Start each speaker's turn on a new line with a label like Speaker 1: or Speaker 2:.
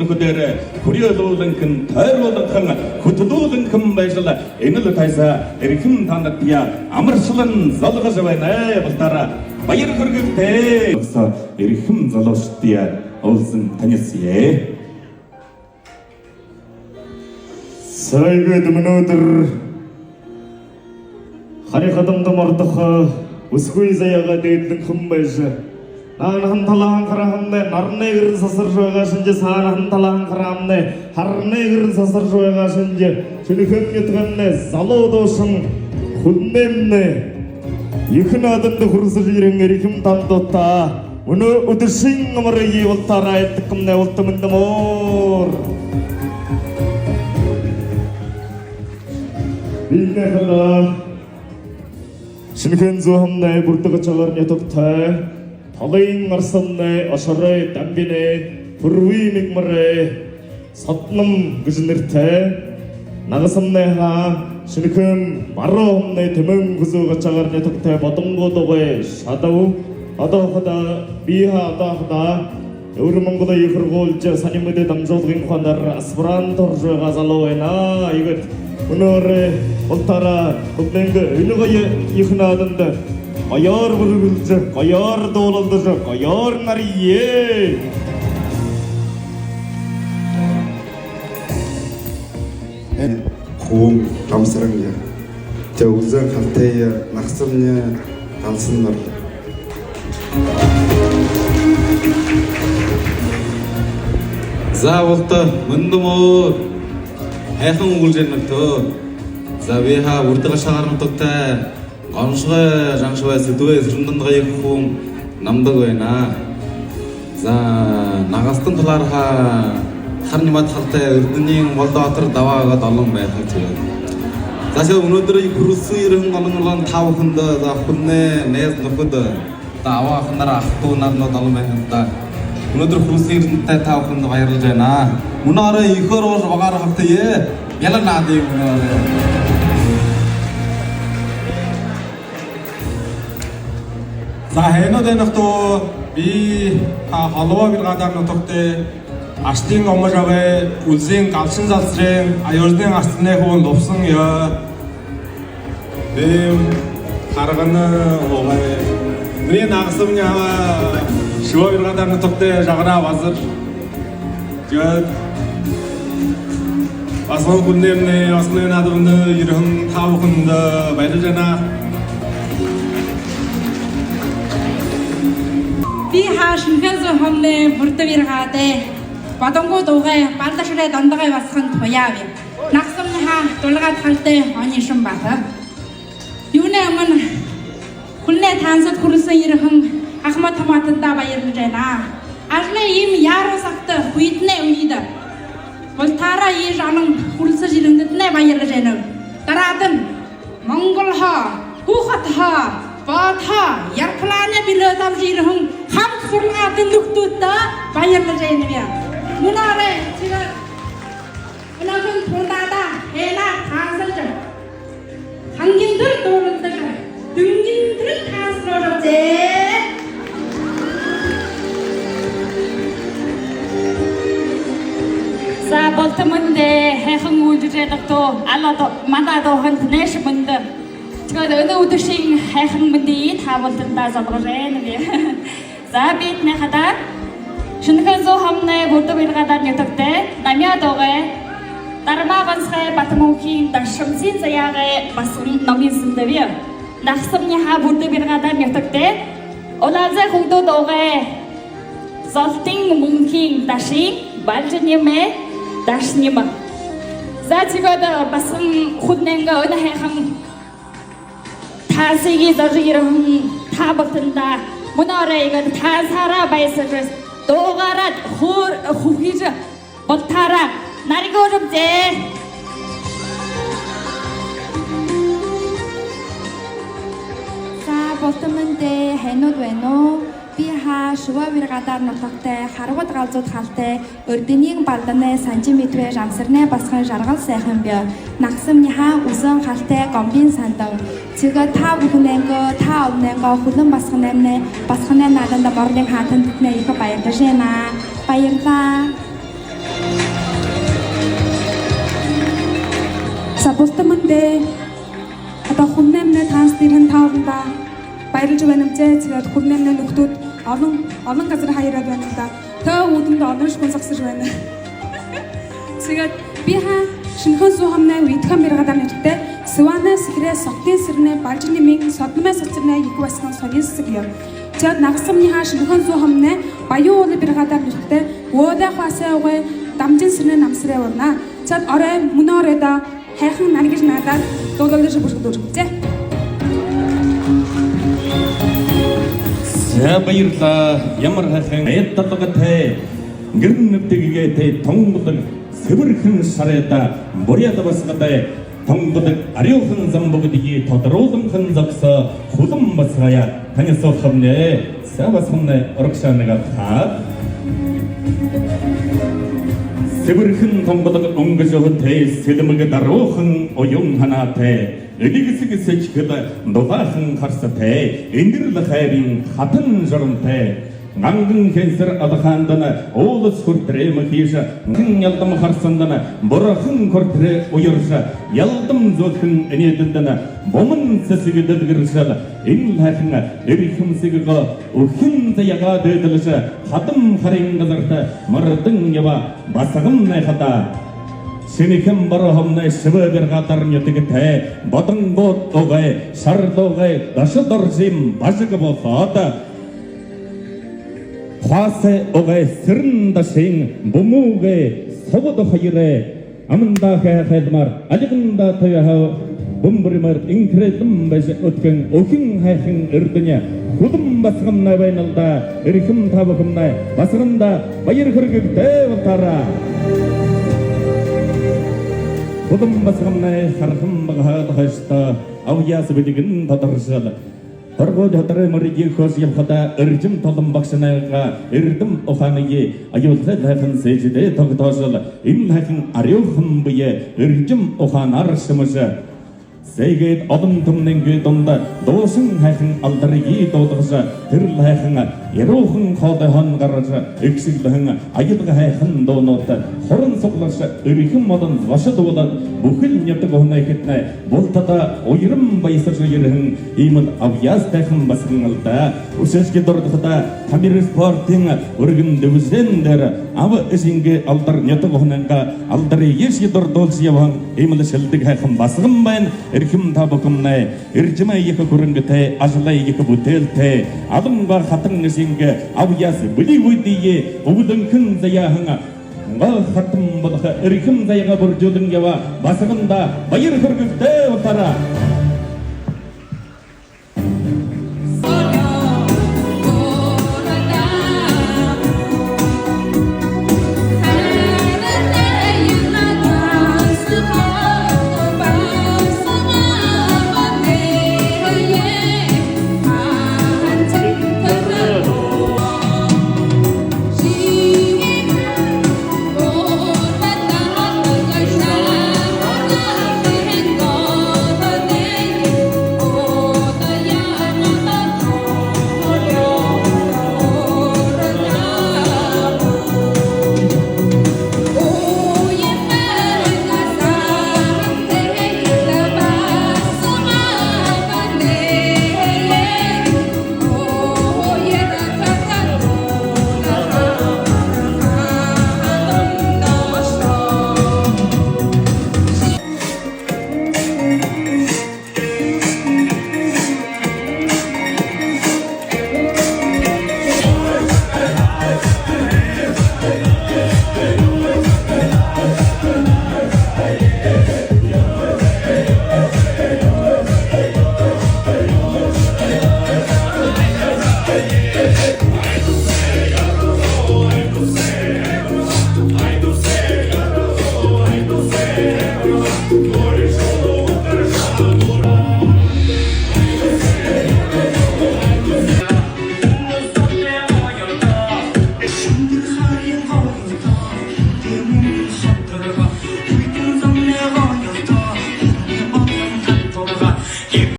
Speaker 1: нөхөдөр хүрээлүүлэн хэн тойруулан хөтлүүлэн хэн байжл энэ л тайсаа эрхэм танад я амарчлан залгаж байна балтара баяр хүргэлтэй өсө эрхэм залуучдаа олсон таньсие
Speaker 2: сайгээд өнөөдөр харин хадамд мордох өсгүй заяага дээдлэн хэн байж 나는 талаан харахны нарны гэрэн сасарж байгаа шинж саархан талаан хараамны харны гэрэн сасарж байгаа шинж чөлөхөн ятганны залуу дуусан хүннэмнэ их надад хүрсэж ирэн эрхэм тандуута өнөө өдөршин амрыг ултаараа эдгэмнэ ултмэнд мөр бинэхла шинхэн зөмнэ бүрдэг чагаар нэтогтай Халын марсанны ашрай дамбинэ хүрви мигмарэ сатнам гэж нэртэй нагасамны ха шинхэн баруумны тэмэн хүзүүг чагаар нэтгтэй бодонгодогой шадав одоохода биха одоохода eur Монголын их сургуульч саний мэдээ дамжуулгын хонор аспирант орж байгаа залуу байна игэт өнөөр ултаараа бүгдэнг энэгээ их нааданд Goyor vurgulcu, goyor dolandıcı, goyor nariye.
Speaker 3: En hum kamsarangya, jauza khaltaya naqsamnya kalsınlar.
Speaker 4: Zavolta mundumur, hayxan uljenakto, zabeha urtaga shagarnakta. Гоншгой жаншвай сэдвээ зөрөндөнгөө юм намдаг байна. За нагастан талаар харны мад халтай Эрдэнийн Молдоотор даваагаад олон байх гэж. За сега өнөөдөр хүрсэн ирэн олон тавханд за хүннэ нээс нөхөд даваахнаар ахгүй надад олон байх та. Өнөөдөр хүрсэн ирэнтэй тавханд баярлаж байна. Мунаараа ихөр ууш багаар хавтаа яла наад юм.
Speaker 5: За хэнэдэнэхтөө би холбоо биргадар нутагтээ аштын омжавэ үлзийн галшин залсрын аюулын астны хүн лувсан ёо дэм харгана овэ би нагсамня шоо биргадар нутагтээ жагра вазар жад асуу гүннэмнэ асны надвны ирхэн тавханд баярлаж байна.
Speaker 6: Би шинхэн зохомны бүрдвэргаадэ бодонгууд угай балдашрэ дандагай басхан туяав. Нагсамныха дулгаад халтай оны шин бата. Юунэ аман хүлнэ тансад хүрсэн ирхэн ахмад хамаатанда баярлаж байна. Ажны им яруу сагт хуйднэ үйд. Ултаараа ий жанан хүрсэж ирэнгэтнэ баярлаж байна. Дараад нь Монгол хаа, Хүүхат хаа Бата ярпланы билээ тавж ирхэн хамт сургаатын нөхдүүдтэй баярлаж байна. Мунаарэ чигээр өнөөдөр тундаа хээна таасалж хангин дөр дуурлаж дүнгийн тэр таасруулжээ.
Speaker 7: За болтомонд хайхан үйлдвэрлэдэг алаад манадо хонт нэш мэнд тэгээд өнөөдөр хайхан мэндийн тавалтандаа залгаж байна би. За бид нэхада шинхэн зөө хамны бүрдэ биргадар нэтгтэй намяад байгаа дарма бансгай батмуухийн дашмсын заяагаа бас номын сэндвэ. Нахсамны ха бүрдэ биргадар нэтгтэй олаазай хөгдөөд байгаа золтын мөнхийн дашийн балжнэмэ дашнэм. За тэгээд бас хүднэнгэ өнө хайхан 타시기 저지기름 타버튼다 문어레이가 타사라 바이스르스 도가라 후기즈 버타라 나리고 좀제
Speaker 6: За болтомонд хэнүүд байна уу? Би шуваа биргадар нутагтай харгууд галзууд халтай өрдөнийн балданы сантиметрэ жамсарны басхан жаргал сайхан бий. Нагсамныха үзэн халтай гомбин сандав. Цэгэ та бүхнэнго та овнэнго хүлэн басханы наданда мордын хатанд нэ их баярлаж байна. Баярлаа.
Speaker 8: бусдамандэ одоо хүмнэмнэ танцдын таавнда баярлж байна мцээ тэгээд хүмнэмнэ нөхдүүд олон газар хаяраад байна да. Төө үүдэнд олон шүн загсаж байна. Тэгээд би шинхэн зүү хамнаа үйтхэн бэргадар нэртэй Свана Сигрэ Сотын сэрнэ Бажны мин Содмэ соцрнэ их басхан сонис гэр. Тэгээд нагсамны шинхэн зүү хамнаа Баян уулын бэргадар нэртэй Өөдөө хасаагүй дамжин сэрнэ намсрэ урна. Тэгээд орой мөн оройдоо хайхан наргиж надад дуулалж бүрхдүүлжээ.
Speaker 1: За баярлаа. Ямар хайхан эддалгатай гэрнэвтэйгээ тонгодог сэвэрхэн сарайда буряда басгатай тонгодог ариухан замбогдгийг тодрууланхан зогсоо хулан басгая таньсоо хамнэ савасхнэ оргшанага та сэвэрхэн тонгодог өнгөжөтэй сэлмэг даруухан оюун ханатай эдигсгсэж гэд дулаахан харсатай эндэрл хайрын хатан жоронтой Нанган хэнсэр алхаандана уулс хүртрэм хийша гэн ялдам харсандана бурхан хүртрэ уярша ялдам зөөлхөн энэдэндана бомон сэсгэдэд гэршал энэ хайхан эрхэмсэгэ өхин заяга дэдэлша хадам харин газарта мардан ява басгам найхата Синэхэм барахомнай сэвэбэр гадар нютэгтэй бодонгот огай сардогай дашдорзим башиг болоод Хасэ огай сэрн дашин бумуугэ совод хайрэ амнда хайхэлмар алигнда таяха бумбримар инкрэдэм бэж өткөн өхин хайхан эрдэнэ худам басгамнай байналда эрхэм тавхамнай басранда баяр хөргөгтэй утара худам басгамнай хархам багаад хайста авьяас бидгэн тодорсол Торгод хотрэ мөрийг хос явхада эржим толон багшнайга эрдэм ухааны аюултай хайхан сэждэ тогтоосол энэ хайхан ариухан бие эржим ухаанаар шимэш Сэгэд одон түмнэнгэ дунда дуусан хайхан алдарыг дуудгаса тэрл хайхан яруухан хоодхон гаргаж эксэглэн аялга хайхан доонот хорон суглаш эрхэм модон вашдуулаад бүхэл нятаг хонай хэтнэ бултата уйрам баясаж ирхэн иймэн авьяас тайхан басган алда үсэсгэ дордохта тамир спортын өргөн дэвсэн дээр ав эсингэ алдар нятаг хонанга алдарыг ешгэ дордуулж яван иймэл шилдэг хайхан басган байна эрхэм табакмнай эржмэ их хүрэнгэтэй ажлаа их бүтээлтэй аланга хатан эсингэ авьяас бүли үдие өвдөнхөн заяхан хатан болох эрхэм заяга бүржүүлэн ява басганда баяр хөргөлтэй утара